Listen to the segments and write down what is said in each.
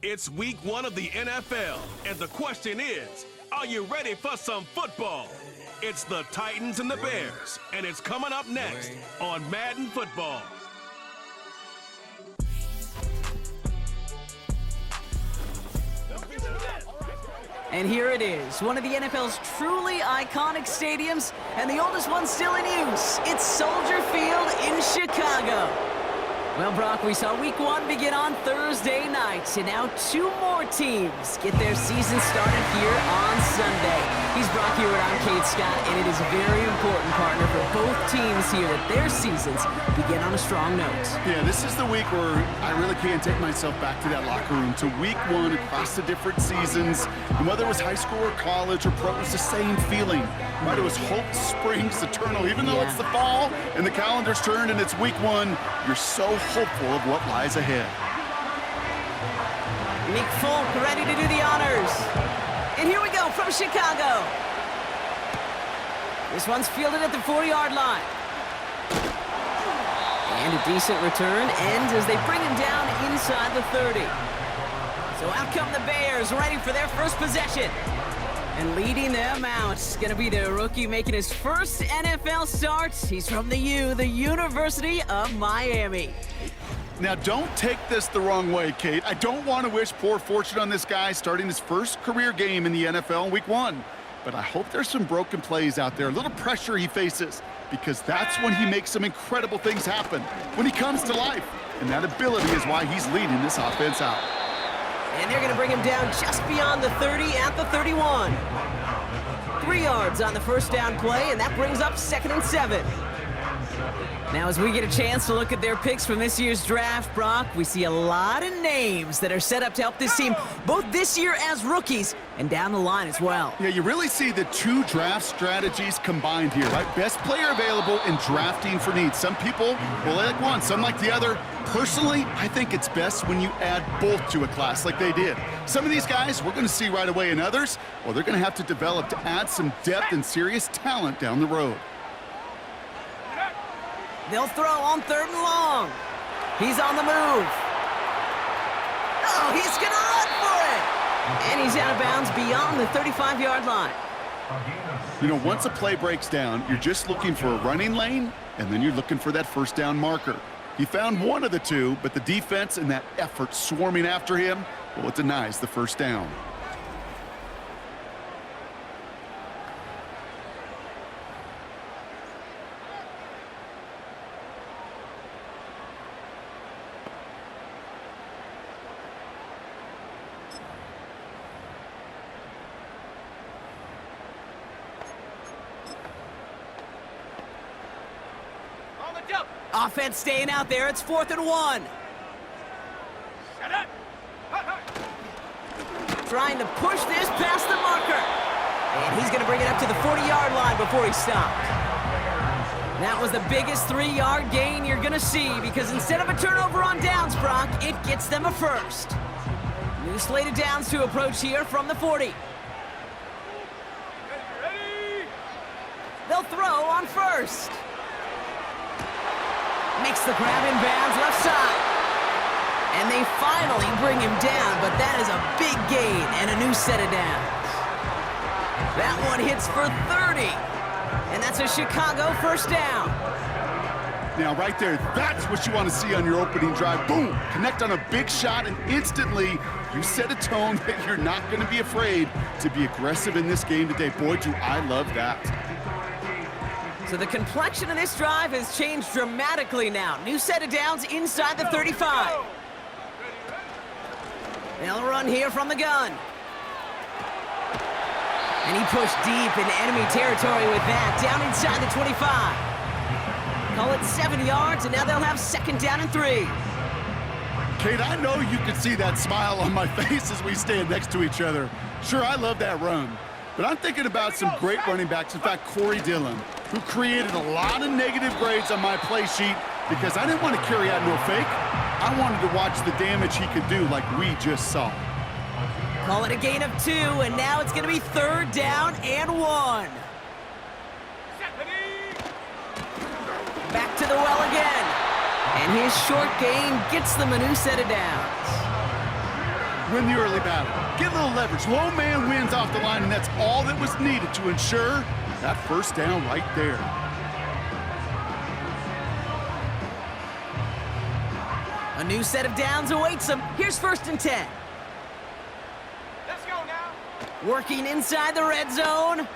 It's week 1 of the NFL, and the question is, are you ready for some football? It's the Titans and the Bears, and it's coming up next on Madden Football. And here it is, one of the NFL's truly iconic stadiums, and the oldest one still in use. It's Soldier Field in Chicago. Well, Brock, we saw week 1 begin on Thursday night, and now 2 more teams get their season started here on Sunday. He's Brock here, and I'm Kate Scott, and it is very important, partner, for both teams here that their seasons begin on a strong note. Yeah, this is the week where I really can't take myself back to that locker room, to week 1 across the different seasons. And whether it was high school or college or pro, it was the same feeling. Right? It was hope springs eternal. Even though it's the fall and the calendar's turned and it's week 1, you're so hopeful of what lies ahead. Nick Folk ready to do the honors. And here we go from Chicago. This one's fielded at the 40-yard line. And a decent return ends as they bring him down inside the 30. So out come the Bears, ready for their first possession. And leading them out is going to be the rookie making his first NFL start. He's from the University of Miami. Now, don't take this the wrong way, Kate. I don't want to wish poor fortune on this guy starting his first career game in the NFL in week 1. But I hope there's some broken plays out there, a little pressure he faces, because that's when he makes some incredible things happen, when he comes to life. And that ability is why he's leading this offense out. And they're going to bring him down just beyond the 30 at the 31. 3 yards on the first down play, and that brings up 2nd and 7. Now, as we get a chance to look at their picks from this year's draft, Brock, we see a lot of names that are set up to help this team, both this year as rookies and down the line as well. Yeah, you really see the 2 draft strategies combined here, right? Best player available and drafting for needs. Some people will like one, some like the other. Personally, I think it's best when you add both to a class like they did. Some of these guys we're going to see right away, and others, well, they're going to have to develop to add some depth and serious talent down the road. They'll throw on 3rd and long. He's on the move. Oh, he's going to run for it. And he's out of bounds beyond the 35-yard line. You know, once a play breaks down, you're just looking for a running lane, and then you're looking for that first down marker. He found one of the 2, but the defense and that effort swarming after him, well, it denies the first down. Offense staying out there. It's 4th and 1. Trying to push this past the marker. And he's going to bring it up to the 40-yard line before he stopped. That was the biggest 3-yard gain you're going to see, because instead of a turnover on downs, Brock, it gets them a first. New slate of downs to approach here from the 40. They'll throw on 1st. Makes the grab in bounds left side. And they finally bring him down, but that is a big gain and a new set of downs. That one hits for 30. And that's a Chicago first down. Now, right there, that's what you want to see on your opening drive. Boom! Connect on a big shot, and instantly you set a tone that you're not going to be afraid to be aggressive in this game today. Boy, do I love that. So the complexion of this drive has changed dramatically now. New set of downs inside the 35. They'll run here from the gun. And he pushed deep into enemy territory with that, down inside the 25. Call it 7 yards, and now they'll have 2nd down and 3. Kate, I know you can see that smile on my face as we stand next to each other. Sure, I love that run. But I'm thinking about some great running backs. In fact, Corey Dillon, who created a lot of negative grades on my play sheet because I didn't want to carry out no fake. I wanted to watch the damage he could do like we just saw. Call it a gain of 2, and now it's going to be 3rd down and 1. Back to the well again. And his short gain gets them a new set of downs. win the early battle. Get a little leverage. Low man wins off the line, and that's all that was needed to ensure that first down right there. A new set of downs awaits him. Here's 1st and 10. Let's go now. Working inside the red zone.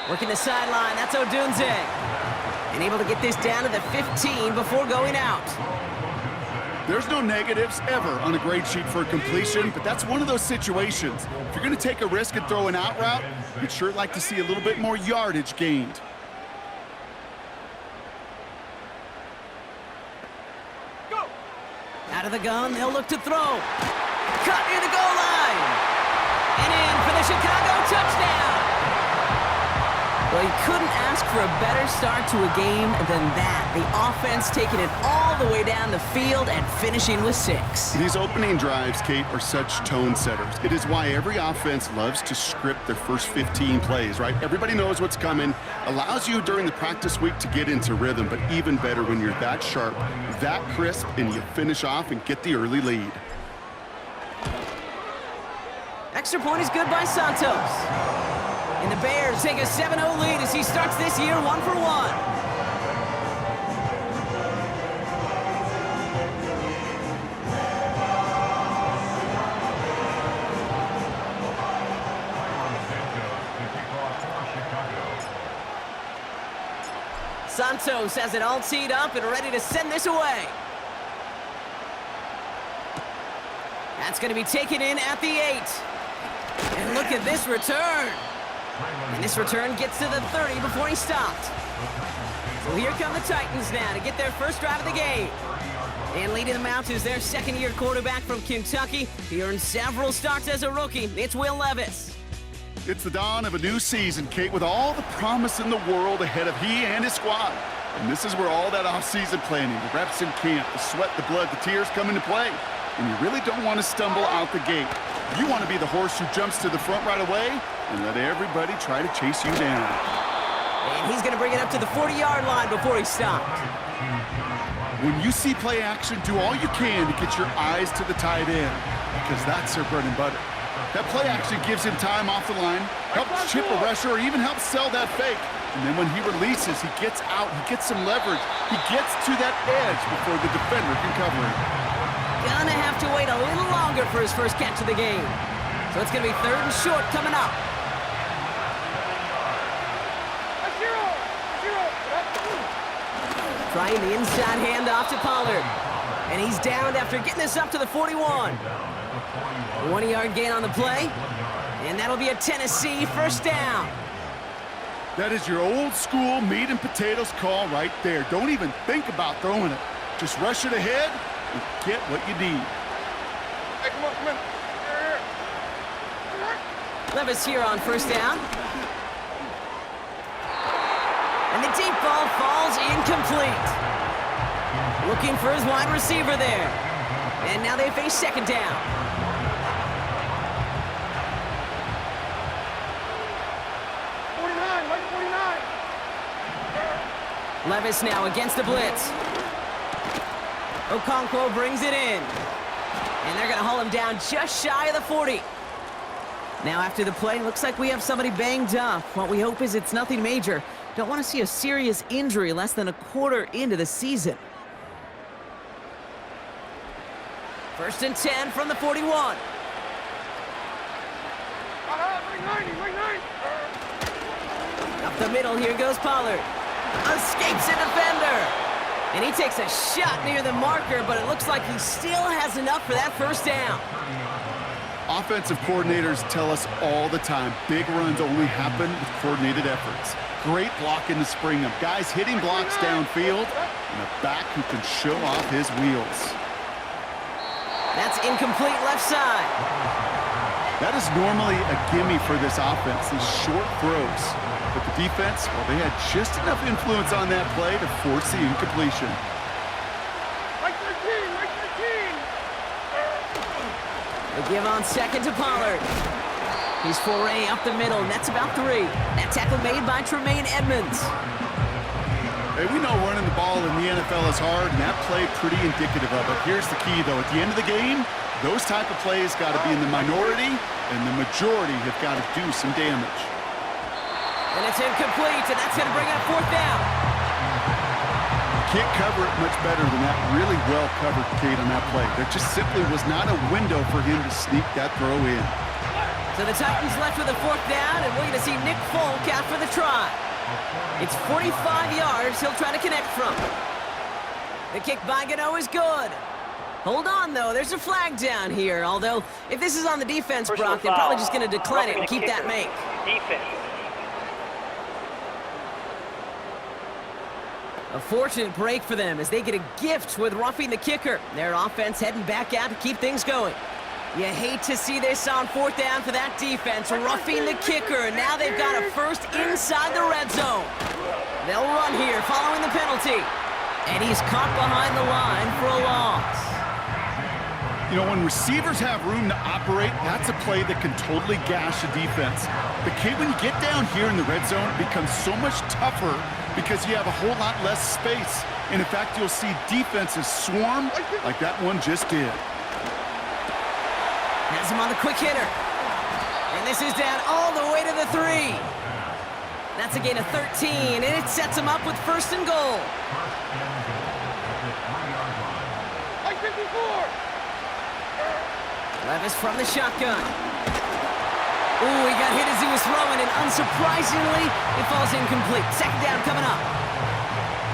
Working the sideline. That's Odunze. And able to get this down to the 15 before going out. There's no negatives ever on a grade sheet for completion, but that's one of those situations. If you're going to take a risk and throw an out route, you'd sure like to see a little bit more yardage gained. Go. Out of the gun, they'll look to throw. Cut near the goal line. And in for the Chicago touchdown. Well, you couldn't ask for a better start to a game than that. The offense taking it all the way down the field and finishing with 6. These opening drives, Kate, are such tone setters. It is why every offense loves to script their first 15 plays, right? Everybody knows what's coming. Allows you during the practice week to get into rhythm, but even better when you're that sharp, that crisp, and you finish off and get the early lead. Extra point is good by Santos. And the Bears take a 7-0 lead as he starts this year 1 for 1. Santos has it all teed up and ready to send this away. That's going to be taken in at the 8. And look at this return. And this return gets to the 30 before he stopped. So here come the Titans now to get their first drive of the game. And leading them out is their 2nd-year quarterback from Kentucky. He earned several starts as a rookie. It's Will Levis. It's the dawn of a new season, Kate, with all the promise in the world ahead of he and his squad. And this is where all that off-season planning, the reps in camp, the sweat, the blood, the tears come into play. And you really don't want to stumble out the gate. You want to be the horse who jumps to the front right away and let everybody try to chase you down. And he's going to bring it up to the 40-yard line before he stopped. When you see play action, do all you can to get your eyes to the tight end, because that's their bread and butter. That play action gives him time off the line, helps chip a rusher, or even helps sell that fake. And then when he releases, he gets out, he gets some leverage, he gets to that edge before the defender can cover him. Gonna have to wait a little longer for his first catch of the game. So it's gonna be 3rd and short coming up. Trying the inside handoff to Pollard. And he's downed after getting this up to the 41. 1-yard gain on the play. And that'll be a Tennessee first down. That is your old school meat and potatoes call right there. Don't even think about throwing it. Just rush it ahead and get what you need. Hey, come on. Levis here on first down. And the deep ball falls incomplete. Looking for his wide receiver there. And now they face 2nd down. Levis now against the blitz. Okonkwo brings it in. And they're going to haul him down just shy of the 40. Now after the play, looks like we have somebody banged up. What we hope is it's nothing major. Don't want to see a serious injury less than a quarter into the season. 1st and 10 from the 41. Up the middle, here goes Pollard. Escapes a defender. And he takes a shot near the marker, but it looks like he still has enough for that first down. Offensive coordinators tell us all the time, big runs only happen with coordinated efforts. Great blocking to spring them. Guys hitting blocks downfield, and a back who can show off his wheels. That's incomplete left side. That is normally a gimme for this offense, these short throws. But the defense, well, they had just enough influence on that play to force the incompletion. Right 13. They give on 2nd to Pollard. He's foray up the middle, and that's about 3. That tackle made by Tremaine Edmonds. Hey, we know running the ball in the NFL is hard, and that play pretty indicative of it. Here's the key, though. At the end of the game, Those type of plays got to be in the minority, and the majority have got to do some damage. And it's incomplete, and that's going to bring up fourth down. Can't cover it much better than that. Really well covered, Kate, on that play. There just simply was not a window for him to sneak that throw in. So the Titans left with a fourth down, and we're going to see Nick Folk out for the try. It's 45 yards he'll try to connect from. The kick by Gano is good. Hold on, though. There's a flag down here. Although, if this is on the defense, Brock, they're probably just going to decline it and keep that make. Defense. A fortunate break for them as they get a gift with roughing the kicker. Their offense heading back out to keep things going. You hate to see this on fourth down for that defense, roughing the kicker. Now they've got a first inside the red zone. They'll run here following the penalty. And he's caught behind the line for a loss. You know, when receivers have room to operate, that's a play that can totally gash a defense. But, Kate, when you get down here in the red zone, it becomes so much tougher because you have a whole lot less space. And, in fact, you'll see defenses swarm like that one just did. Has him on the quick hitter. And this is down all the way to the 3. That's a gain of 13, and it sets him up with first and goal. Like 54. Levis from the shotgun. Ooh, he got hit as he was throwing, and unsurprisingly, it falls incomplete. Second down coming up.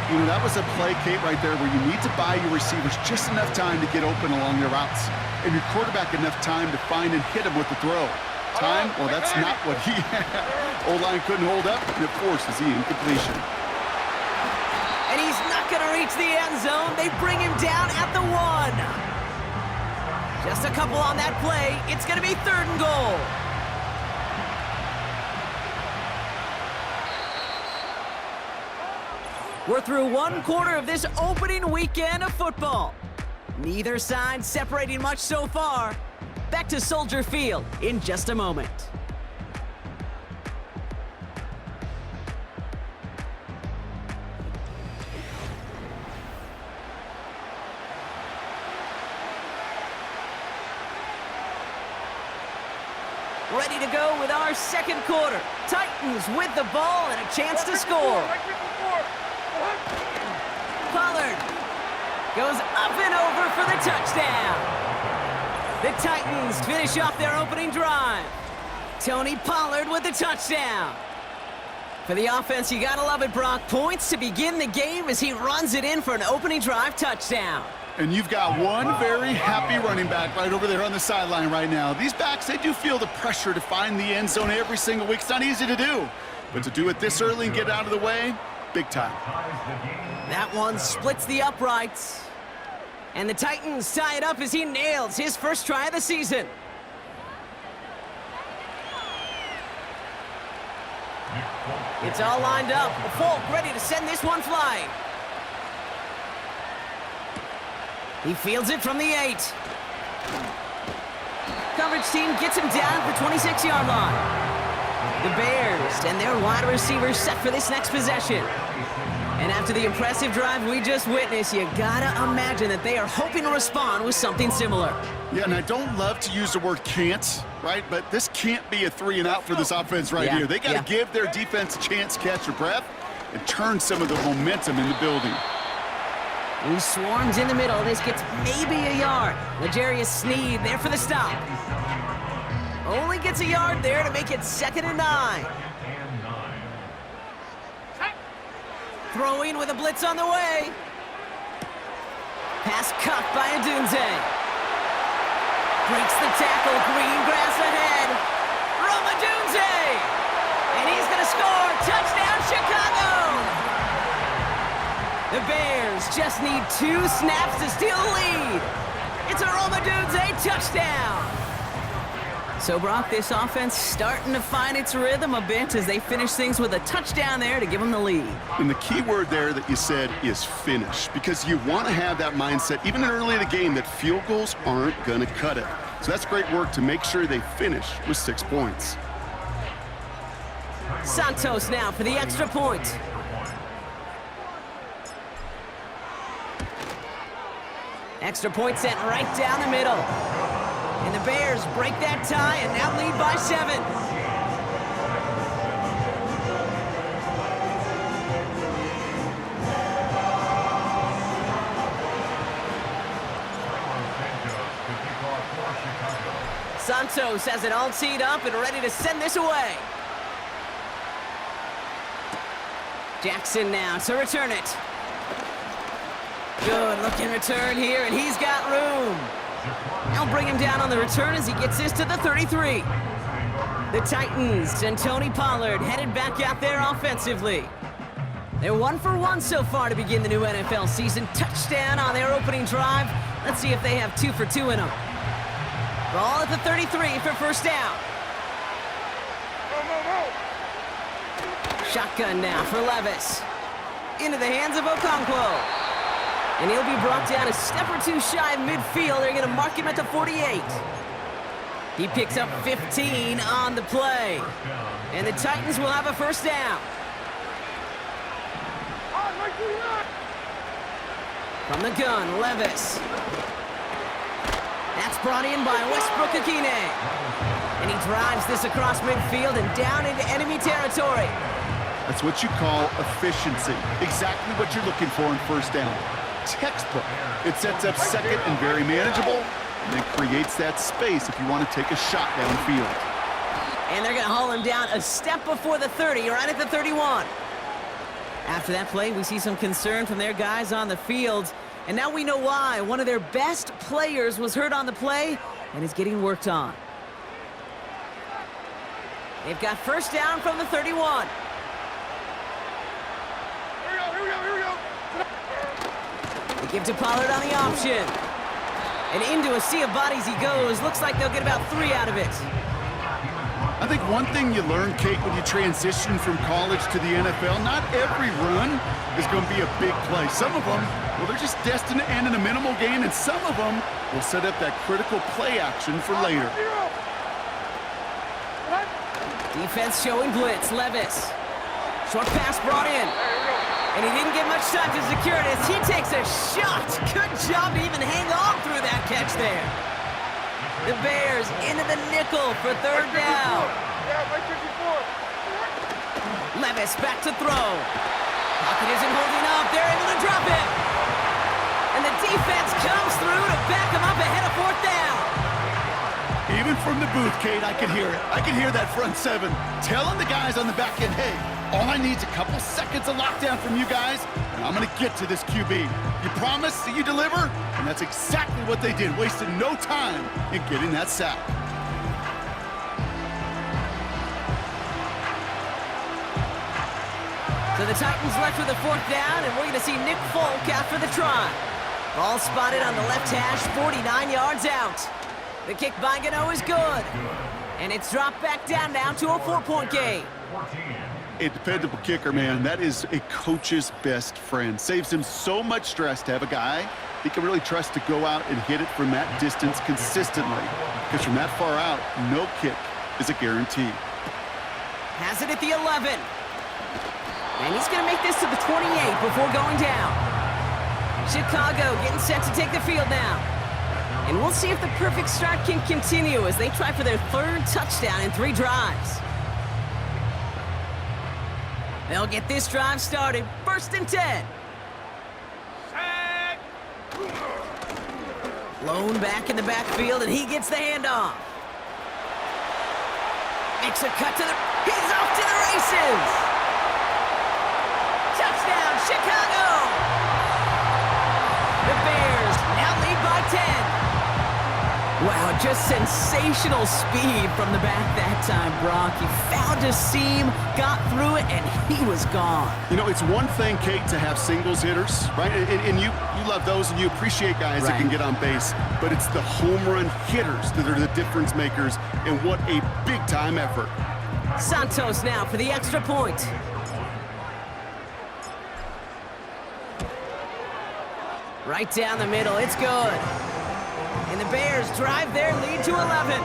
You know, that was a play, Kate, right there where you need to buy your receivers just enough time to get open along their routes, and your quarterback enough time to find and hit him with the throw. Time? Well, that's not what he had. O-line couldn't hold up, and it forces the incompletion. And he's not going to reach the end zone. They bring him down at the 1. Just a couple on that play. It's going to be third and goal. We're through one quarter of this opening weekend of football. Neither side separating much so far. Back to Soldier Field in just a moment. Ready to go with our second quarter. Titans with the ball and a chance to score. Pollard goes up and over for the touchdown. The Titans finish off their opening drive. Tony Pollard with the touchdown. For the offense, you gotta love it, Brock. Points to begin the game as he runs it in for an opening drive touchdown. And you've got one very happy running back right over there on the sideline right now. These backs, they do feel the pressure to find the end zone every single week. It's not easy to do. But to do it this early and get out of the way, big time. That one splits the uprights. And the Titans tie it up as he nails his first try of the season. It's all lined up. Folk ready to send this one flying. He fields it from the 8. Coverage team gets him down for 26-yard line. The Bears and their wide receivers set for this next possession. And after the impressive drive we just witnessed, you gotta imagine that they are hoping to respond with something similar. Yeah, and I don't love to use the word can't, right? But this can't be a 3 and out for this offense right here. They got to give their defense a chance to catch their breath and turn some of the momentum in the building. He swarms in the middle. This gets maybe a yard. L'Jarius Sneed there for the stop. Only gets a yard there to make it 2nd and 9. Throwing with a blitz on the way. Pass cut by Adunze. Breaks the tackle. Green grass ahead. Rome Adunze. And he's going to score. Touchdown, Chicago. The Bears just need 2 snaps to steal the lead. It's a Rome Adunze touchdown. So, Brock, this offense starting to find its rhythm a bit as they finish things with a touchdown there to give them the lead. And the key word there that you said is finish, because you want to have that mindset, even early in the game, that field goals aren't going to cut it. So that's great work to make sure they finish with 6 points. Santos now for the extra point. Extra point sent right down the middle. And the Bears break that tie and now lead by 7. Santos has it all teed up and ready to send this away. Jackson now to return it. Good looking return here, and he's got room. They'll bring him down on the return as he gets this to the 33. The Titans and Tony Pollard headed back out there offensively. They're 1 for 1 so far to begin the new NFL season. Touchdown on their opening drive. Let's see if they have 2 for 2 in them. Ball at the 33 for first down. Shotgun now for Levis. Into the hands of Okonkwo. And he'll be brought down a step or two shy of midfield. They're going to mark him at the 48. He picks up 15 on the play. And the Titans will have a first down. From the gun, Levis. That's brought in by Westbrook-Akine. And he drives this across midfield and down into enemy territory. That's what you call efficiency. Exactly what you're looking for in first down. Textbook. It sets up second and very manageable, and then creates that space if you want to take a shot downfield. And they're going to haul him down a step before the 30, right at the 31. After that play, we see some concern from their guys on the field. And now we know why. One of their best players was hurt on the play and is getting worked on. They've got first down from the 31. They give to Pollard on the option. And into a sea of bodies he goes. Looks like they'll get about 3 out of it. I think one thing you learn, Kate, when you transition from college to the NFL, not every run is going to be a big play. Some of them, well, they're just destined to end in a minimal gain, and some of them will set up that critical play action for later. Defense showing blitz. Levis. Short pass brought in. And he didn't get much time to secure it as he takes a shot. Good job to even hang on through that catch there. The Bears into the nickel for third down. Levis back to throw. Pocket isn't holding up. They're able to drop it. And the defense comes through to back him up ahead of fourth down. Even from the booth, Kate, I can hear it. I can hear that front 7 telling the guys on the back end, hey, all I need is a couple seconds of lockdown from you guys, and I'm going to get to this QB. You promise that you deliver? And that's exactly what they did, wasted no time in getting that sack. So the Titans left with a fourth down, and we're going to see Nick Folk after the try. Ball spotted on the left hash, 49 yards out. The kick by Gano is good. And it's dropped back down now to a 4-point game. A dependable kicker, man. That is a coach's best friend. Saves him so much stress to have a guy he can really trust to go out and hit it from that distance consistently. Because from that far out, no kick is a guarantee. Has it at the 11. And he's going to make this to the 28 before going down. Chicago getting set to take the field now. And we'll see if the perfect start can continue as they try for their 3rd touchdown in 3 drives. They'll get this drive started. 1st and 10. Lone back in the backfield, and he gets the handoff. Makes a cut to the... He's off to the races! Touchdown, Chicago! The Bears now lead by 10. Wow, just sensational speed from the back that time, Brock. He found a seam, got through it, and he was gone. You know, it's one thing, Kate, to have singles hitters, right? And you love those, and you appreciate guys that can get on base. But it's the home run hitters that are the difference makers, and what a big-time effort. Santos now for the extra point. Right down the middle, it's good. And the Bears drive their lead to 11.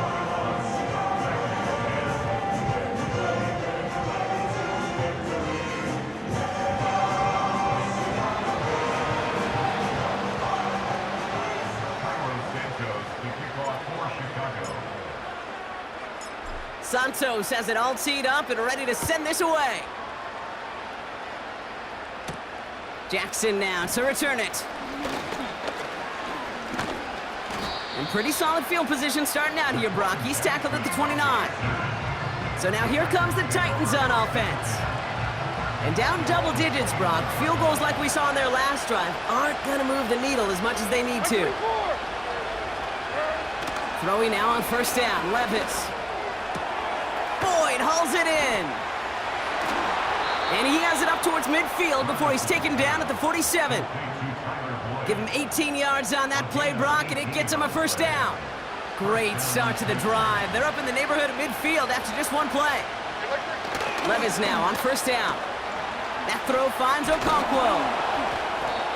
Santos has it all teed up and ready to send this away. Jackson now to return it. And pretty solid field position starting out here, Brock. He's tackled at the 29. So now here comes the Titans on offense. And down double digits, Brock. Field goals like we saw in their last drive aren't going to move the needle as much as they need to. Throwing now on first down, Levis. Boyd hauls it in. And he has it up towards midfield before he's taken down at the 47. Give him 18 yards on that play, Brock, and it gets him a first down. Great start to the drive. They're up in the neighborhood of midfield after just one play. Levis now on first down. That throw finds Okonkwo.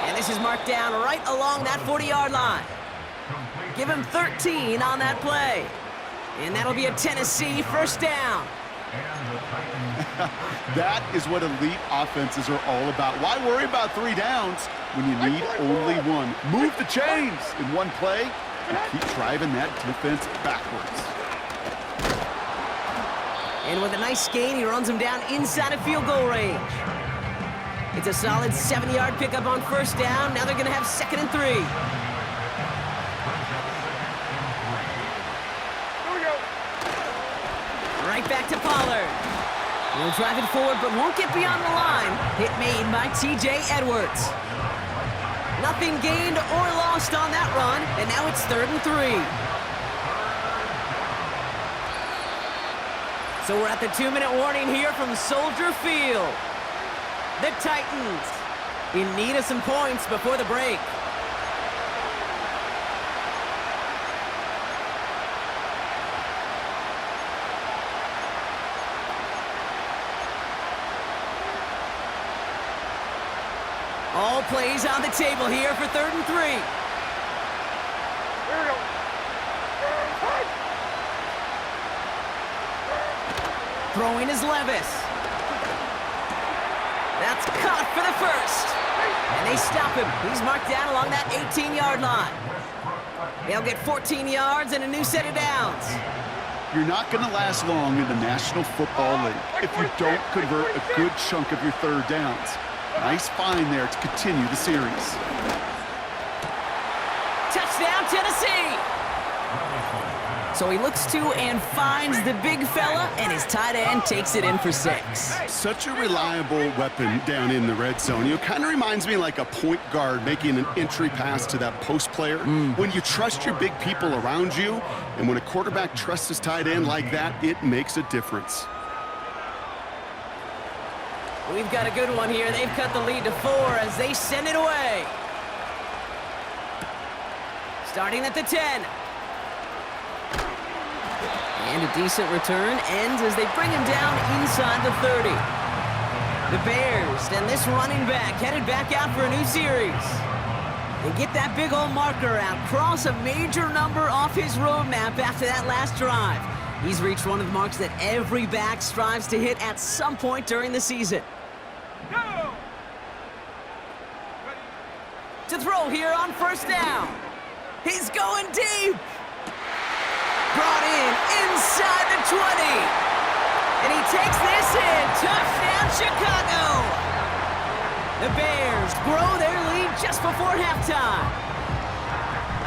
And this is marked down right along that 40-yard line. Give him 13 on that play. And that'll be a Tennessee first down. That is what elite offenses are all about. Why worry about 3 downs when you need only one? Move the chains in one play and keep driving that defense backwards. And with a nice gain, he runs him down inside of field goal range. It's a solid 7-yard pickup on first down. Now they're going to have 2nd and 3. Right back to Pollard. He'll drive it forward, but won't get beyond the line. Hit made by T.J. Edwards. Nothing gained or lost on that run, and now it's 3rd and 3. So we're at the 2-minute warning here from Soldier Field. The Titans in need of some points before the break. All plays on the table here for 3rd and 3. Here we go. Throwing is Levis. That's caught for the first. And they stop him. He's marked down along that 18-yard line. They'll get 14 yards and a new set of downs. You're not going to last long in the National Football League if you don't convert a good chunk of your 3rd downs. Nice find there to continue the series. Touchdown, Tennessee! So he looks to and finds the big fella, and his tight end takes it in for 6. Such a reliable weapon down in the red zone. You know, kind of reminds me like a point guard making an entry pass to that post player. When you trust your big people around you, and when a quarterback trusts his tight end like that, it makes a difference. We've got a good one here. They've cut the lead to 4 as they send it away. Starting at the 10. And a decent return ends as they bring him down inside the 30. The Bears and this running back headed back out for a new series. They get that big old marker out, cross a major number off his roadmap after that last drive. He's reached one of the marks that every back strives to hit at some point during the season. Go! To throw here on first down. He's going deep. Brought in inside the 20. And he takes this in. Touchdown, Chicago. The Bears grow their lead just before halftime.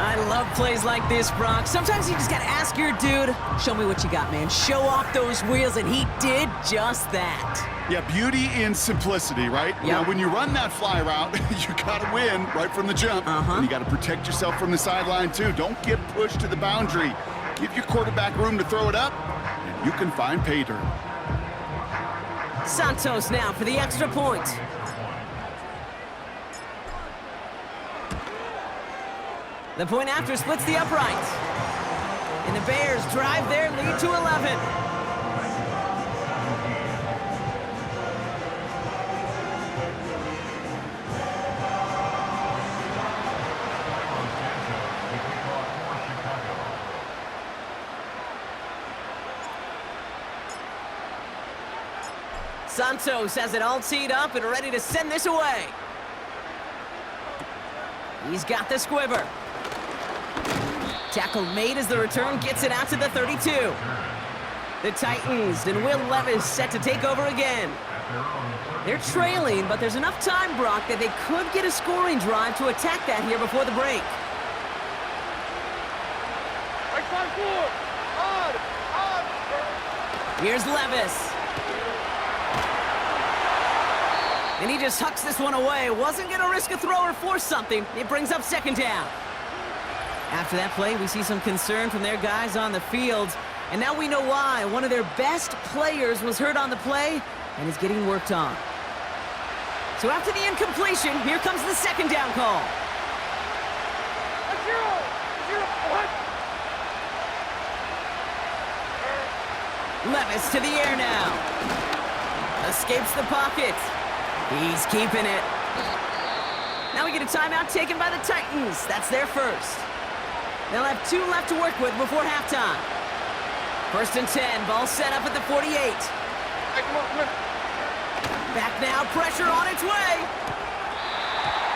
I love plays like this, Brock. Sometimes you just got to ask your dude, show me what you got, man. Show off those wheels, and he did just that. Yeah, beauty in simplicity, right? Yep. Now, when you run that fly route, you got to win right from the jump. And you got to protect yourself from the sideline, too. Don't get pushed to the boundary. Give your quarterback room to throw it up, and you can find pay dirt. Santos now for the extra point. The point after splits the uprights. And the Bears drive their lead to 11. Santos has it all teed up and ready to send this away. He's got the squibber. Tackle made as the return gets it out to the 32. The Titans and Will Levis set to take over again. They're trailing, but there's enough time, Brock, that they could get a scoring drive to attack that here before the break. Right side forward. On. Here's Levis. And he just hucks this one away. Wasn't going to risk a throw or force something. It brings up second down. After that play, we see some concern from their guys on the field. And now we know why. One of their best players was hurt on the play and is getting worked on. So after the incompletion, here comes the second down call. What? Levis to the air now. Escapes the pocket. He's keeping it. Now we get a timeout taken by the Titans. That's their first. They'll have 2 left to work with before halftime. 1st and 10, ball set up at the 48. Hey, come on. Back now, pressure on its way.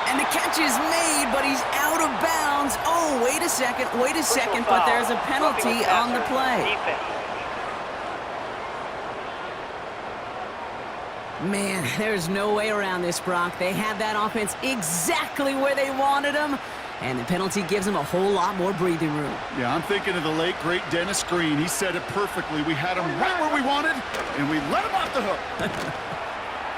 And the catch is made, but he's out of bounds. Oh, wait a second, but there's a penalty on the play. Man, there's no way around this, Brock. They had that offense exactly where they wanted them, and the penalty gives them a whole lot more breathing room. Yeah, I'm thinking of the late, great Dennis Green. He said it perfectly. We had him right where we wanted, and we let him off the hook.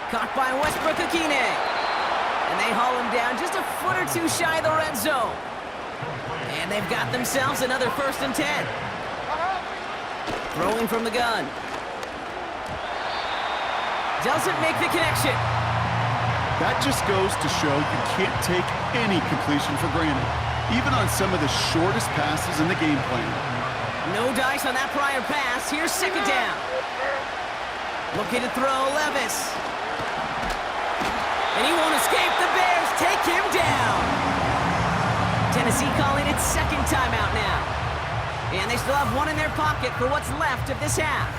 Caught by Westbrook-Akine. And they haul him down just a foot or 2 shy of the red zone. And they've got themselves another 1st and 10. Throwing from the gun. Doesn't make the connection. That just goes to show you can't take any completion for granted, even on some of the shortest passes in the game plan. No dice on that prior pass. Here's second down. Looking to throw Levis. And he won't escape. The Bears take him down. Tennessee calling it second timeout now. And they still have 1 in their pocket for what's left of this half.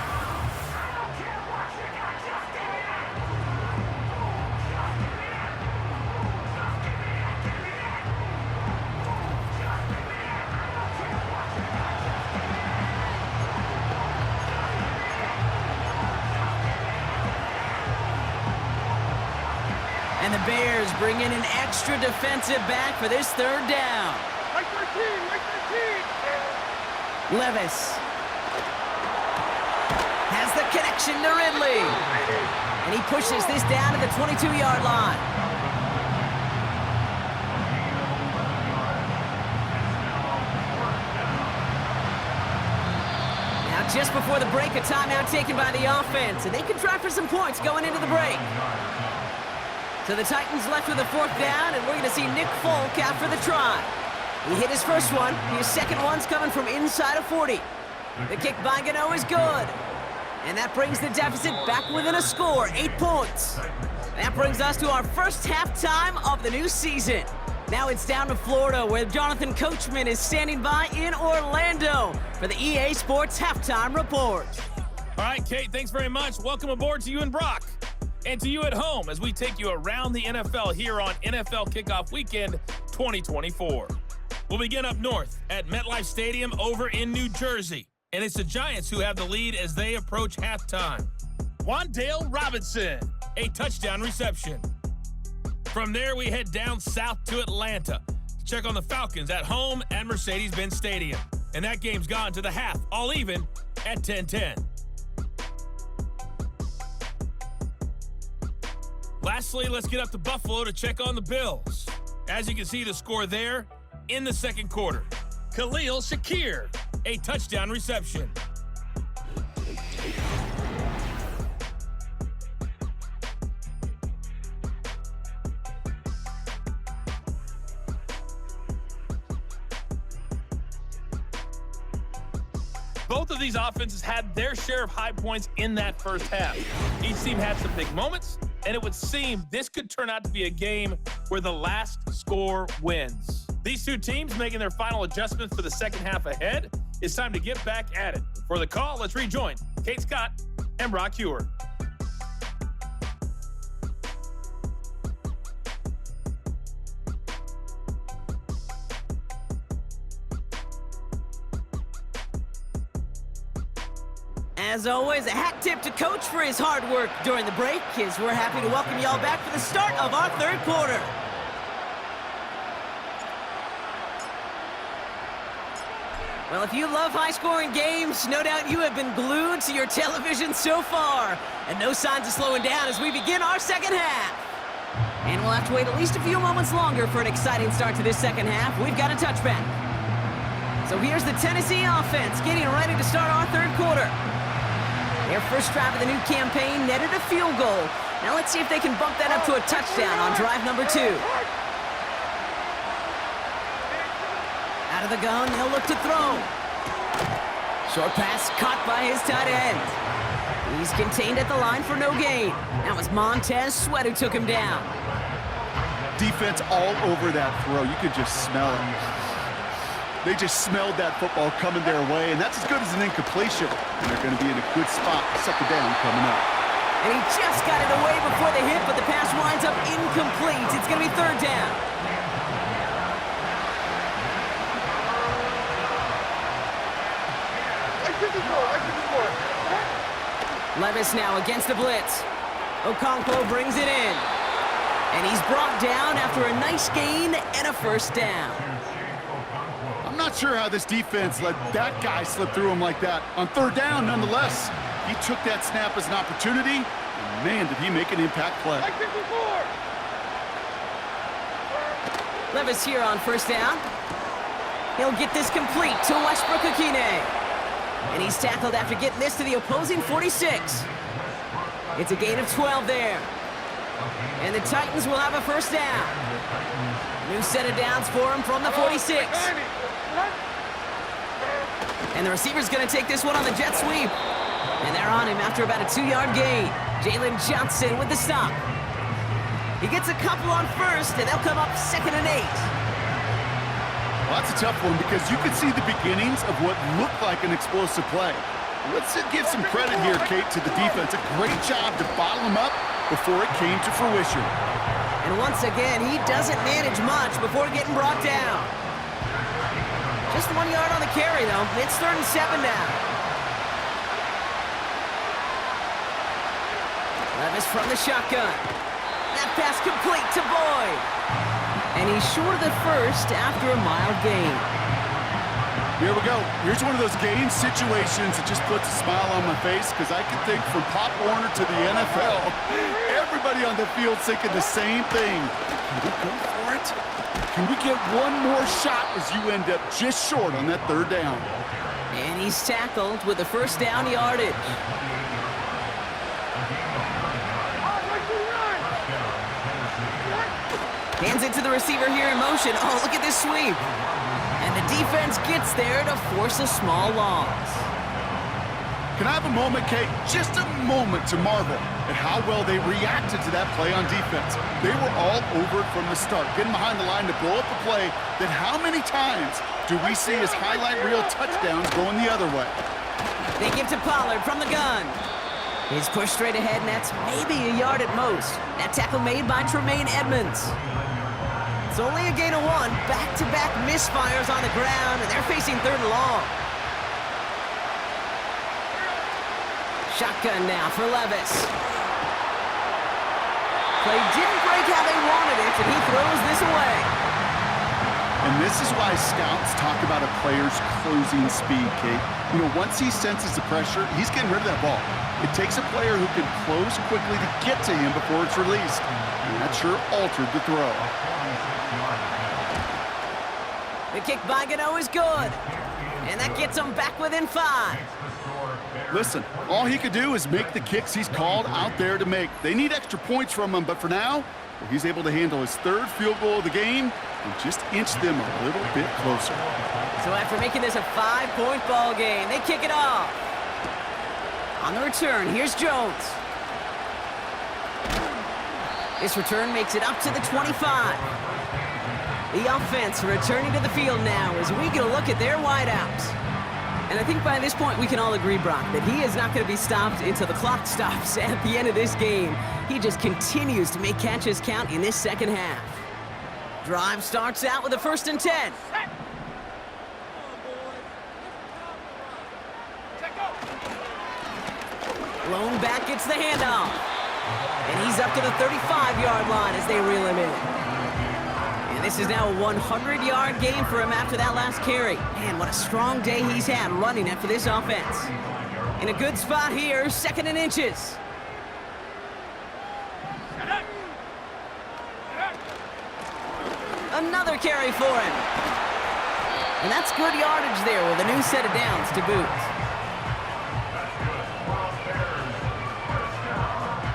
And the Bears bring in an extra defensive back for this 3rd down. Like 13. Levis has the connection to Ridley. And he pushes this down to the 22-yard line. Now just before the break, a timeout taken by the offense. And they can try for some points going into the break. So the Titans left with a 4th down, and we're going to see Nick Folk out for the try. He hit his first one. His second one's coming from inside of 40. The kick by Gano is good. And that brings the deficit back within a score, 8 points. That brings us to our first halftime of the new season. Now it's down to Florida, where Jonathan Coachman is standing by in Orlando for the EA Sports Halftime Report. All right, Kate, thanks very much. Welcome aboard to you and Brock. And to you at home as we take you around the NFL here on NFL Kickoff Weekend 2024. We'll begin up north at MetLife Stadium over in New Jersey. And it's the Giants who have the lead as they approach halftime. Wan'Dale Robinson, a touchdown reception. From there, we head down south to Atlanta to check on the Falcons at home at Mercedes-Benz Stadium. And that game's gone to the half, all even at 10-10. Lastly, let's get up to Buffalo to check on the Bills. As you can see the score there in the second quarter. Khalil Shakir, a touchdown reception. Both of these offenses had their share of high points in that first half. Each team had some big moments, and it would seem this could turn out to be a game where the last score wins. These two teams making their final adjustments for the second half ahead. It's time to get back at it. For the call, let's rejoin Kate Scott and Brock Hewer. As always, a hat tip to Coach for his hard work during the break, as we're happy to welcome y'all back for the start of our third quarter. Well, if you love high-scoring games, no doubt you have been glued to your television so far. And no signs of slowing down as we begin our second half. And we'll have to wait at least a few moments longer for an exciting start to this second half. We've got a touchback. So here's the Tennessee offense getting ready to start our third quarter. Their first drive of the new campaign netted a field goal. Now let's see if they can bump that up to a touchdown on drive number 2. Out of the gun, they'll look to throw. Short pass caught by his tight end. He's contained at the line for no gain. That was Montez Sweat who took him down. Defense all over that throw. You could just smell it. They just smelled that football coming their way, and that's as good as an incompletion. And they're going to be in a good spot to suck it down coming up. And he just got it away before the hit, but the pass winds up incomplete. It's going to be third down. Levis now against the blitz. Okonkwo brings it in. And he's brought down after a nice gain and a first down. I'm not sure how this defense let that guy slip through him like that. On third down, nonetheless, he took that snap as an opportunity, and man, did he make an impact play. Levis here on first down. He'll get this complete to Westbrook-Ikhine. And he's tackled after getting this to the opposing 46. It's a gain of 12 there. And the Titans will have a first down. New set of downs for him from the 46. And the receiver's going to take this one on the jet sweep. And they're on him after about a 2-yard gain. Jalen Johnson with the stop. He gets a couple on first, and they'll come up 2nd and 8. Well, that's a tough one because you could see the beginnings of what looked like an explosive play. Let's give some credit here, Kate, to the defense. A great job to bottle him up before it came to fruition. And once again, he doesn't manage much before getting brought down. Just 1 yard on the carry, though. It's 3rd and 7 now. Levis from the shotgun. That pass complete to Boyd. And he's short of the first after a mild gain. Here we go. Here's one of those game situations that just puts a smile on my face because I can think from Pop Warner to the NFL, everybody on the field thinking the same thing. Can we go for it? Can we get one more shot as you end up just short on that third down? And he's tackled with the first down yardage. Hands it to the receiver here in motion. Oh, look at this sweep. And the defense gets there to force a small loss. Can I have a moment, Kate? Just a moment to marvel at how well they reacted to that play on defense. They were all over it from the start, getting behind the line to blow up a play that how many times do we see as highlight reel touchdowns going the other way? They give to Pollard from the gun. He's pushed straight ahead, and that's maybe a yard at most. That tackle made by Tremaine Edmonds. It's only a gain of 1. Back-to-back misfires on the ground, and they're facing 3rd and long. Shotgun now for Levis. Play didn't break how they wanted it, and he throws this away. And this is why scouts talk about a player's closing speed, Kate. You know, once he senses the pressure, he's getting rid of that ball. It takes a player who can close quickly to get to him before it's released. And that sure altered the throw. The kick by Gano is good. And that gets him back within 5. Listen, all he could do is make the kicks he's called out there to make. They need extra points from him, but for now, he's able to handle his 3rd field goal of the game and just inch them a little bit closer. So after making this a 5-point ball game, they kick it off. On the return, here's Jones. This return makes it up to the 25. The offense returning to the field now as we get a look at their wideouts. And I think by this point we can all agree, Brock, that he is not going to be stopped until the clock stops at the end of this game. He just continues to make catches count in this second half. Drive starts out with a 1st and 10. Lone back gets the handoff. And he's up to the 35-yard line as they reel him in. And this is now a 100-yard game for him after that last carry. Man, what a strong day he's had running it for this offense. In a good spot here, 2nd and inches. Another carry for him. And that's good yardage there with a new set of downs to boot.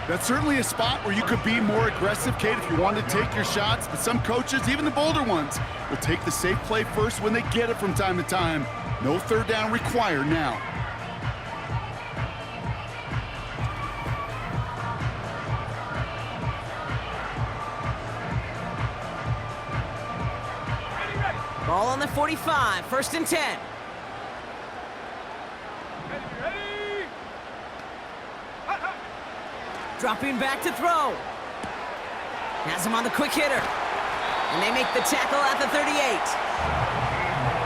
That's certainly a spot where you could be more aggressive, Kate, if you want to take your shots. But some coaches, even the bolder ones, will take the safe play first when they get it from time to time. No 3rd down required now. Ball on the 45, 1st and 10. Dropping back to throw. Has him on the quick hitter. And they make the tackle at the 38.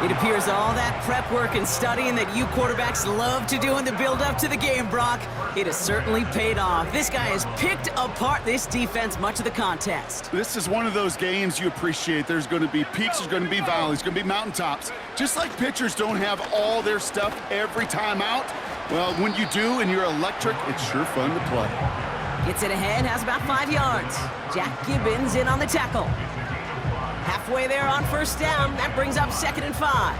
It appears all that prep work and studying that you quarterbacks love to do in the build-up to the game, Brock, it has certainly paid off. This guy has picked apart this defense much of the contest. This is one of those games you appreciate. There's going to be peaks, there's going to be valleys, there's going to be mountaintops. Just like pitchers don't have all their stuff every time out, well, when you do and you're electric, it's sure fun to play. Gets it ahead, has about 5 yards. Jack Gibbons in on the tackle. Halfway there on 1st down, that brings up 2nd and 5.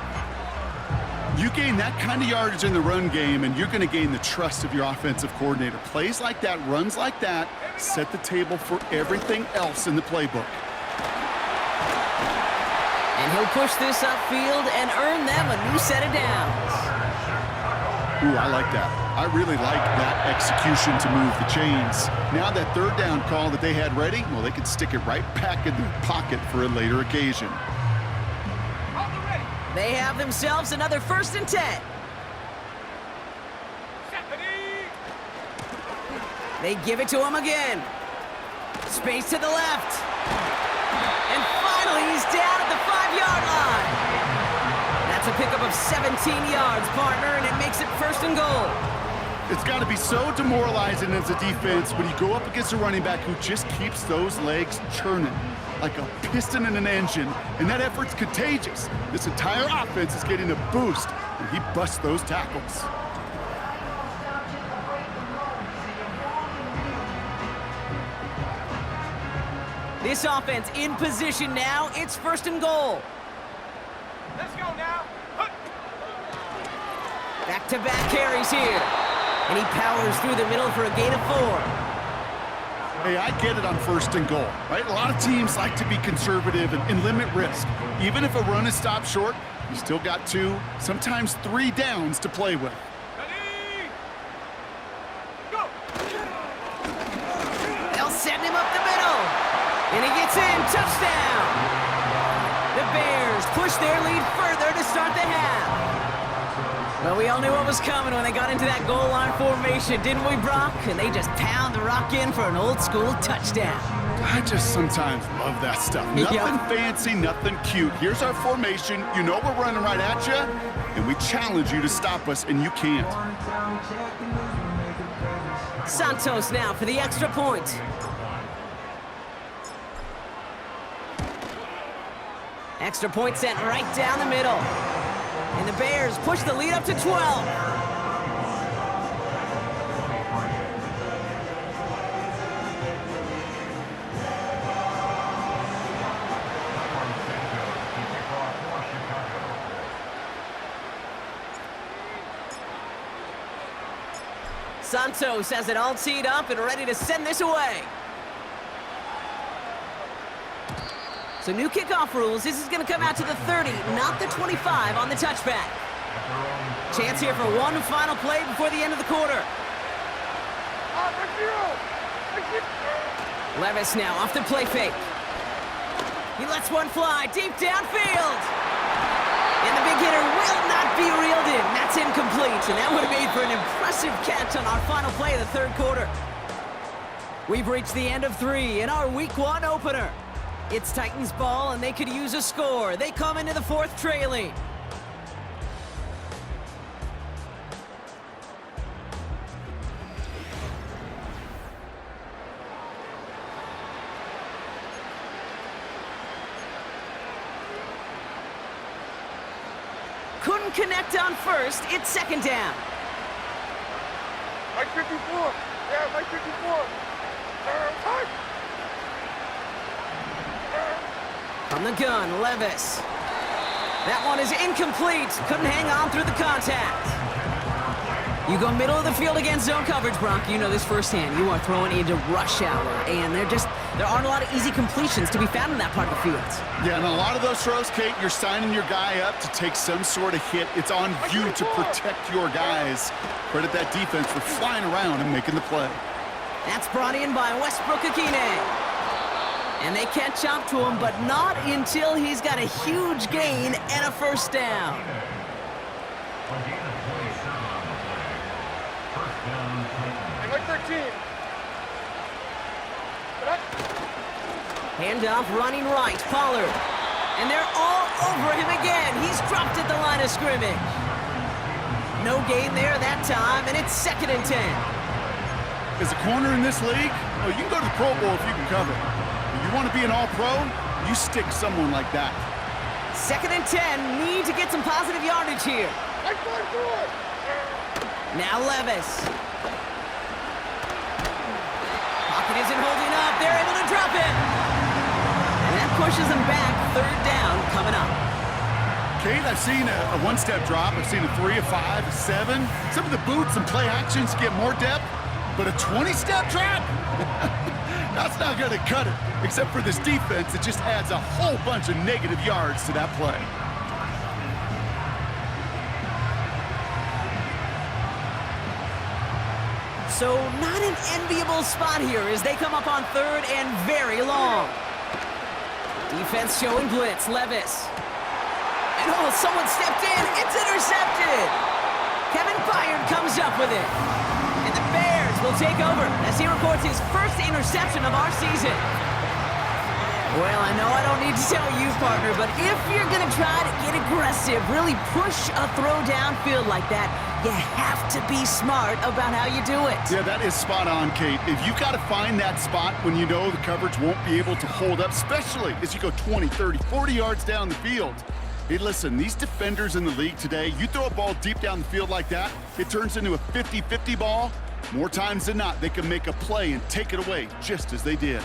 You gain that kind of yardage in the run game, and you're going to gain the trust of your offensive coordinator. Plays like that, runs like that, set the table for everything else in the playbook. And he'll push this upfield and earn them a new set of downs. Ooh, I like that. I really like that execution to move the chains. Now that 3rd down call that they had ready, well, they could stick it right back in their pocket for a later occasion. They have themselves another 1st and 10. They give it to him again. Space to the left. And finally, he's down at the 5-yard line. That's a pickup of 17 yards, partner, and it makes it 1st and goal. It's got to be so demoralizing as a defense when you go up against a running back who just keeps those legs churning like a piston in an engine, and that effort's contagious. This entire offense is getting a boost, and he busts those tackles. This offense in position now. It's 1st and goal. Let's go now. Back-to-back carries here. And he powers through the middle for a gain of 4. Hey, I get it on 1st and goal, right? A lot of teams like to be conservative and limit risk. Even if a run is stopped short, you still got 2, sometimes 3 downs to play with. Ready? Go. They'll send him up the middle. And he gets in. Touchdown. The Bears push their lead further to start the half. Well, we all knew what was coming when they got into that goal line formation, didn't we, Brock? And they just pound the rock in for an old-school touchdown. I just sometimes love that stuff. Nothing fancy, nothing cute. Here's our formation. You know we're running right at you, and we challenge you to stop us, and you can't. Santos now for the extra point. Extra point sent right down the middle. And the Bears push the lead up to 12. Santos has it all teed up and ready to send this away. So new kickoff rules. This is going to come out to the 30, not the 25 on the touchback. Chance here for one final play before the end of the quarter. Levis now off the play fake. He lets one fly deep downfield. And the big hitter will not be reeled in. That's incomplete, and that would have made for an impressive catch on our final play of the 3rd quarter. We've reached the end of 3 in our Week 1 opener. It's Titans ball, and they could use a score. They come into the 4th trailing. connect on first. It's second down. Mike 54. Yeah, Mike 54. Time. From the gun, Levis. That one is incomplete. Couldn't hang on through the contact. You go middle of the field against zone coverage, Brock. You know this firsthand. You are throwing into rush hour, and there aren't a lot of easy completions to be found in that part of the field. Yeah, and a lot of those throws, Kate, you're signing your guy up to take some sort of hit. It's on you to protect your guys. Credit that defense for flying around and making the play. That's brought in by Westbrook Akine. And they catch up to him, but not until he's got a huge gain and a first down. Mike 13. Handoff running right, Pollard. And they're all over him again. He's dropped at the line of scrimmage. No gain there that time, and it's 2nd and 10. As a corner in this league, oh, you can go to the Pro Bowl if you can cover. If you want to be an all-pro, you stick someone like that. 2nd and 10, need to get some positive yardage here. Mike 44. Now Levis. Pocket isn't holding up. They're able to drop it. And that pushes them back. 3rd down coming up. Kate, I've seen a one-step drop. I've seen a 3, a 5, a 7. Some of the boots and play actions get more depth, but a 20-step drop? That's not going to cut it. Except for this defense, it just adds a whole bunch of negative yards to that play. So not an enviable spot here as they come up on 3rd and very long. Defense showing blitz, Levis. And oh, someone stepped in. It's intercepted. Kevin Byard comes up with it. And the Bears will take over as he records his first interception of our season. Well, I know I don't need to tell you, partner, but if you're going to try to get aggressive, really push a throw downfield like that, you have to be smart about how you do it. Yeah, that is spot on, Kate. If you've got to find that spot when you know the coverage won't be able to hold up, especially as you go 20, 30, 40 yards down the field. Hey, listen, these defenders in the league today, you throw a ball deep down the field like that, it turns into a 50-50 ball. More times than not, they can make a play and take it away, just as they did.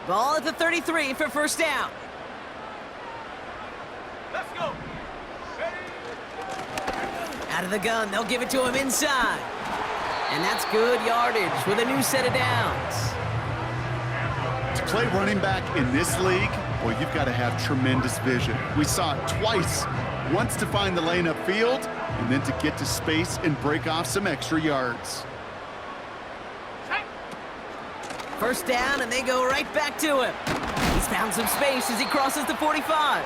Ball at the 33 for first down. Let's go. Ready? Out of the gun, they'll give it to him inside. And that's good yardage with a new set of downs. To play running back in this league, boy, you've got to have tremendous vision. We saw it twice. Once to find the lane upfield, and then to get to space and break off some extra yards. First down, and they go right back to him. He's found some space as he crosses the 45.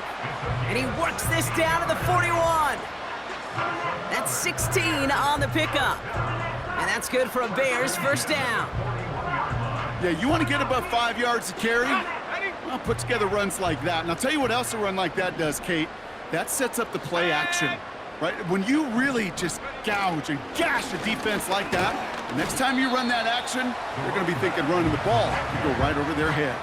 And he works this down to the 41. That's 16 on the pickup. And that's good for a Bears first down. Yeah, you want to get above 5 yards to carry? Well, put together runs like that. And I'll tell you what else a run like that does, Kate. That sets up the play action, right? When you really just gouge and gash a defense like that, the next time you run that action, they're going to be thinking running the ball. You go right over their head.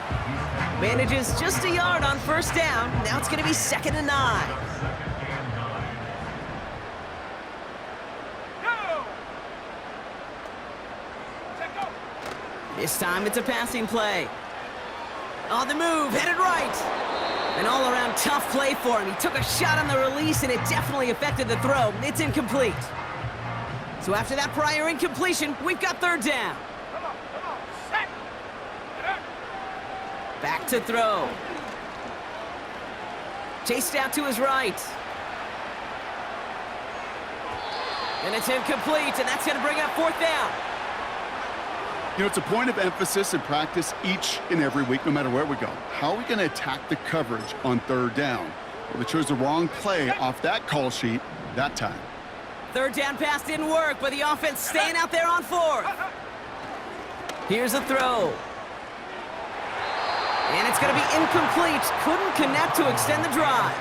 Manages just a yard on first down. Now it's going to be 2nd and 9. This time it's a passing play. On the move, headed right. An all-around tough play for him. He took a shot on the release, and it definitely affected the throw. It's incomplete. So after that prior incompletion, we've got 3rd down. Come on. Set. Back to throw. Chased out to his right. And it's incomplete, and that's going to bring up 4th down. You know, it's a point of emphasis in practice each and every week, no matter where we go. How are we going to attack the coverage on 3rd down? Well, they chose the wrong play off that call sheet that time. 3rd down pass didn't work, but the offense staying out there on 4th. Here's a throw. And it's going to be incomplete. Couldn't connect to extend the drive.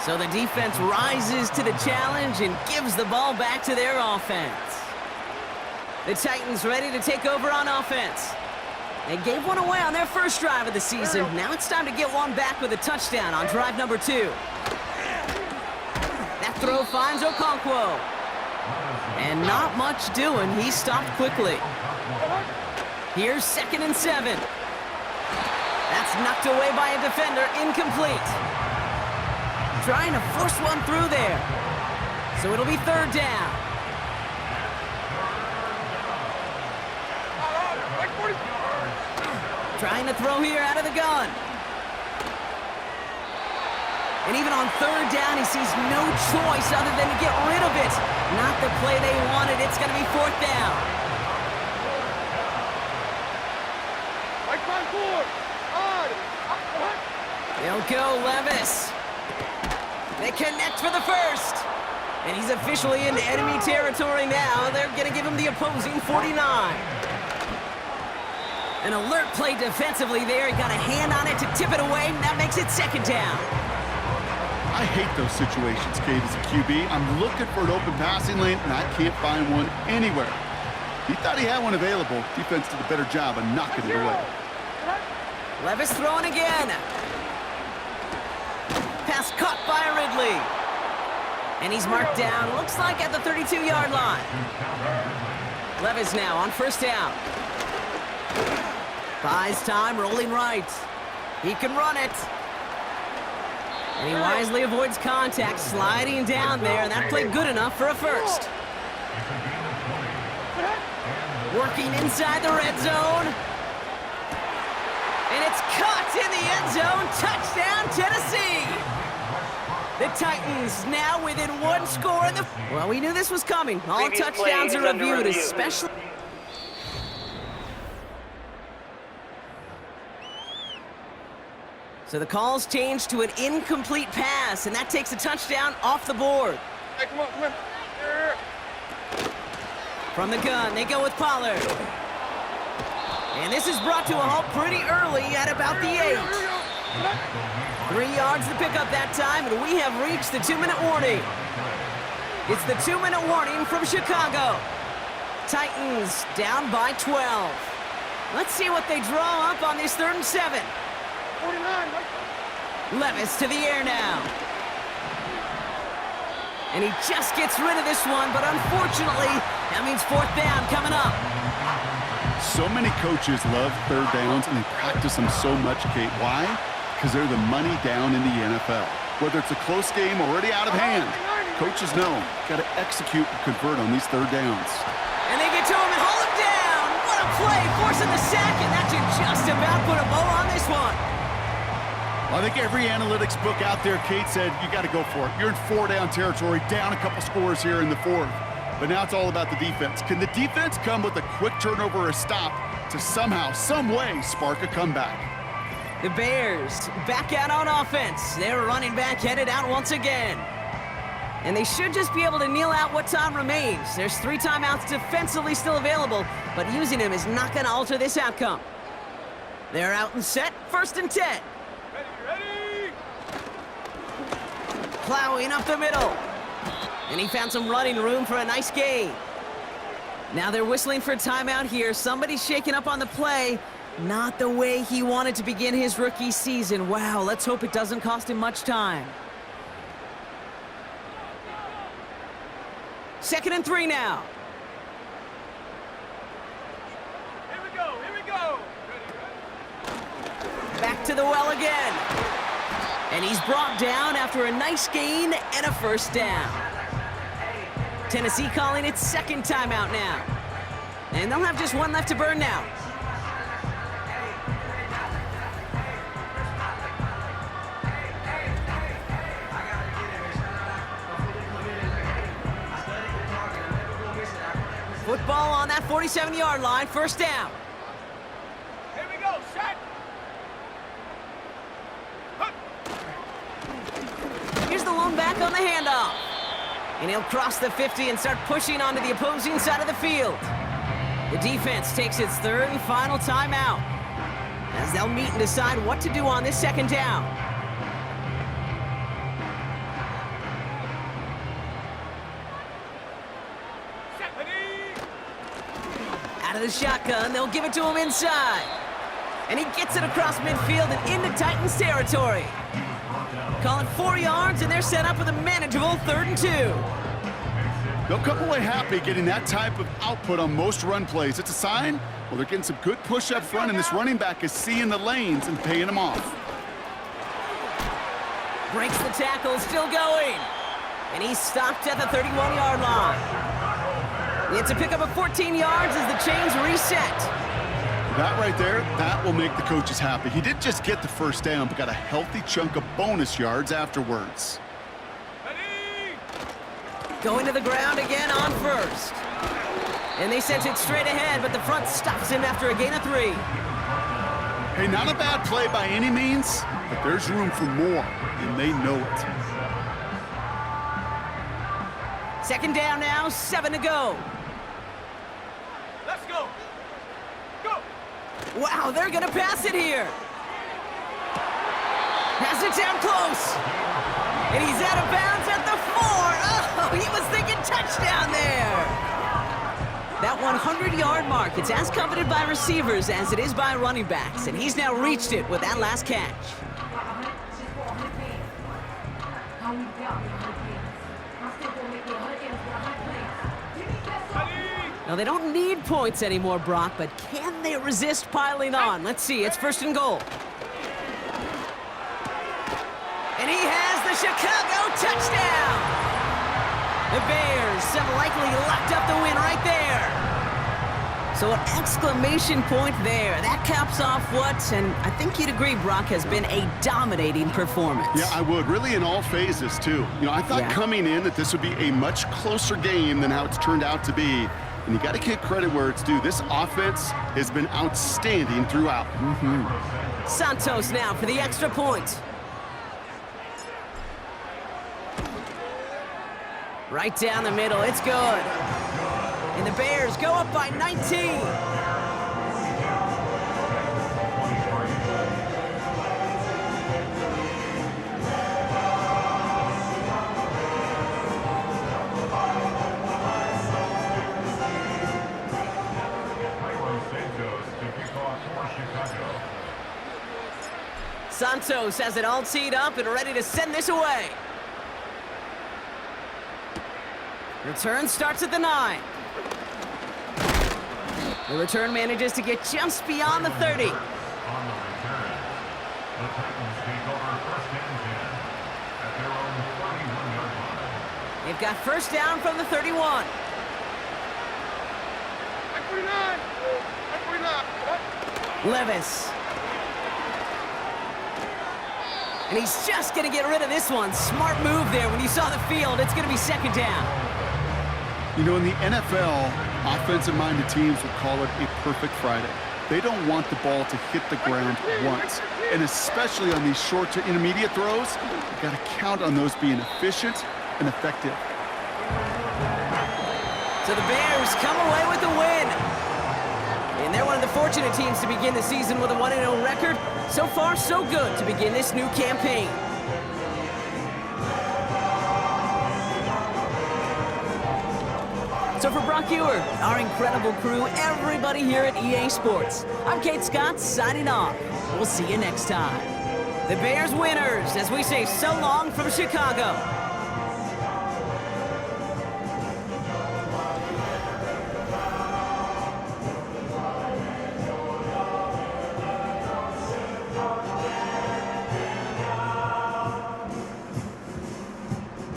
So the defense rises to the challenge and gives the ball back to their offense. The Titans ready to take over on offense. They gave one away on their first drive of the season. Now it's time to get one back with a touchdown on drive number 2. That throw finds Okonkwo. And not much doing. He stopped quickly. Here's 2nd and 7. That's knocked away by a defender. Incomplete. Trying to force one through there. So it'll be 3rd down. Trying to throw here out of the gun. And even on 3rd down, he sees no choice other than to get rid of it. Not the play they wanted. It's going to be 4th down. They'll go Levis. They connect for the first. And he's officially in enemy territory now. They're going to give him the opposing 49. An alert play defensively there. He got a hand on it to tip it away, and that makes it 2nd down. I hate those situations, Kate, as a QB. I'm looking for an open passing lane, and I can't find one anywhere. He thought he had one available. Defense did a better job of knocking it away. Levis throwing again. Pass caught by Ridley. And he's marked down, looks like at the 32-yard line. Levis now on 1st down. Buys time, rolling right. He can run it. And he wisely avoids contact, sliding down there, and that played good enough for a first. Working inside the red zone. And it's caught in the end zone. Touchdown, Tennessee! The Titans now within 1 score in the... Well, we knew this was coming. All touchdowns are reviewed, especially... So the call's changed to an incomplete pass, and that takes a touchdown off the board. Hey, come on. Here. From the gun, they go with Pollard. And this is brought to a halt pretty early at about the 8. 3 yards to pick up that time, and we have reached the 2-minute warning. It's the 2-minute warning from Chicago. Titans down by 12. Let's see what they draw up on this 3rd and 7. 49. Levis to the air now. And he just gets rid of this one, but unfortunately, that means 4th down coming up. So many coaches love 3rd downs, and they practice them so much, Kate. Why? Because they're the money down in the NFL. Whether it's a close game already out of hand, coaches know, got to execute and convert on these 3rd downs. And they get to him and haul him down. What a play, forcing the sack, and that should just about put a bow on this one. I think every analytics book out there, Kate, said you got to go for it. You're in 4-down territory, down a couple scores here in the 4th. But now it's all about the defense. Can the defense come with a quick turnover or a stop to somehow, some way, spark a comeback? The Bears back out on offense. Their running back headed out once again. And they should just be able to kneel out what time remains. There's 3 timeouts defensively still available, but using them is not going to alter this outcome. They're out and set, 1st and 10. Ready. Plowing up the middle. And he found some running room for a nice gain. Now they're whistling for a timeout here. Somebody's shaking up on the play. Not the way he wanted to begin his rookie season. Wow, let's hope it doesn't cost him much time. 2nd and 3 now. Here we go. Back to the well again. And he's brought down after a nice gain and a 1st down. Tennessee calling its 2nd timeout now. And they'll have just 1 left to burn now. Football on that 47-yard line, 1st down. Here we go. Set. Here's the lone back on the handoff. And he'll cross the 50 and start pushing onto the opposing side of the field. The defense takes its 3rd and final timeout as they'll meet and decide what to do on this 2nd down. of the shotgun. They'll give it to him inside. And he gets it across midfield and into Titans territory. Call it 4 yards, and they're set up with a manageable 3rd and 2. They'll come away happy getting that type of output on most run plays. It's a sign, well, they're getting some good push up front, and this running back is seeing the lanes and paying them off. Breaks the tackle, still going. And he's stopped at the 31-yard line. It's a pickup of 14 yards as the chains reset. That right there, that will make the coaches happy. He didn't just get the first down, but got a healthy chunk of bonus yards afterwards. Going to the ground again on 1st. And they sent it straight ahead, but the front stops him after a gain of 3. Hey, not a bad play by any means, but there's room for more, and they know it. 2nd down now, 7 to go. Let's go. Go. Wow, they're gonna pass it here. Has it down close. And he's out of bounds at the 4. Oh, he was thinking touchdown there. That 100-yard mark, it's as coveted by receivers as it is by running backs, and he's now reached it with that last catch. Now, they don't need points anymore, Brock, but can they resist piling on? Let's see, it's 1st and goal. And he has the Chicago touchdown! The Bears have likely locked up the win right there. So an exclamation point there. That caps off what, and I think you'd agree, Brock, has been a dominating performance. Yeah, I would. Really in all phases, too. You know, I thought coming in that this would be a much closer game than how it's turned out to be. And you got to give credit where it's due. This offense has been outstanding throughout. Santos now for the extra point. Right down the middle, it's good. And the Bears go up by 19. Santos has it all teed up and ready to send this away. Return starts at the 9. The return manages to get just beyond the 30. On the return, the Titans take over 1st and 10 at their own 41-yard line. They've got 1st down from the 31. 49. Levis. And he's just going to get rid of this one. Smart move there. When you saw the field, it's going to be 2nd down. You know, in the NFL, offensive-minded teams will call it a perfect Friday. They don't want the ball to hit the ground once. And especially on these short to intermediate throws, you've got to count on those being efficient and effective. So the Bears come away with the win. And they're one of the fortunate teams to begin the season with a 1-0 record. So far, so good to begin this new campaign. So for Brock Ewer, our incredible crew, everybody here at EA Sports, I'm Kate Scott signing off. We'll see you next time. The Bears winners as we say so long from Chicago.